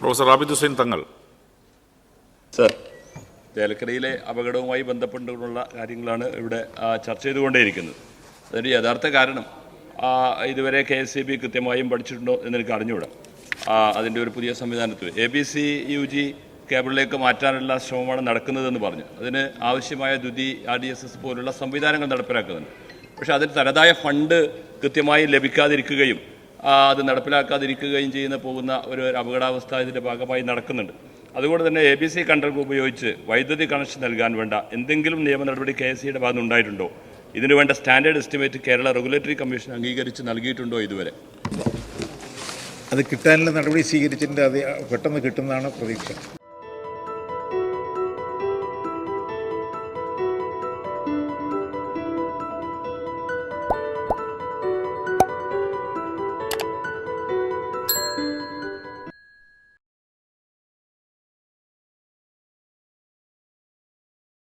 Professor Abid Hussain Thangal. Sir, ചേലക്കരയിലെ അപകടവുമായി ബന്ധപ്പെട്ടുള്ള കാര്യങ്ങളാണ് ഇവിടെ ചർച്ച ചെയ്തുകൊണ്ടേയിരിക്കുന്നത്. അതിൻ്റെ യഥാർത്ഥ കാരണം ഇതുവരെ KSEB കൃത്യമായും പഠിച്ചിട്ടുണ്ടോ എന്നെനിക്ക് അറിഞ്ഞുകൂടാ. അതിൻ്റെ ഒരു പുതിയ സംവിധാനത്തിൽ ABC UG കേബിളിലേക്ക് മാറ്റാനുള്ള ശ്രമമാണ് നടക്കുന്നതെന്ന് പറഞ്ഞു. അതിന് ആവശ്യമായ ദ്വിതി RDSS പോലുള്ള സംവിധാനങ്ങൾ നടപ്പിലാക്കുന്നുണ്ട്. പക്ഷേ അതിന് തനതായ ഫണ്ട് കൃത്യമായി ലഭിക്കാതിരിക്കുകയും അത് നടപ്പിലാക്കാതിരിക്കുകയും പോകുന്ന ഒരു അപകടാവസ്ഥ ഇതിൻ്റെ ഭാഗമായി നടക്കുന്നുണ്ട്. അതുകൊണ്ട് തന്നെ ABC കൺട്രോൾ ഗ്രൂപ്പ് ഉപയോഗിച്ച് വൈദ്യുതി കണക്ഷൻ നൽകാൻ വേണ്ട എന്തെങ്കിലും നിയമ നടപടി KSEയുടെ ഭാഗത്ത് ഉണ്ടായിട്ടുണ്ടോ? ഇതിനു വേണ്ട standard estimate Kerala regulatory commission അംഗീകരിച്ച് നൽകിയിട്ടുണ്ടോ ഇതുവരെ? അത് കിട്ടാനുള്ള നടപടി സ്വീകരിച്ചിട്ടുണ്ട്. അത് പെട്ടെന്ന് കിട്ടുന്നതാണ് പ്രതീക്ഷ.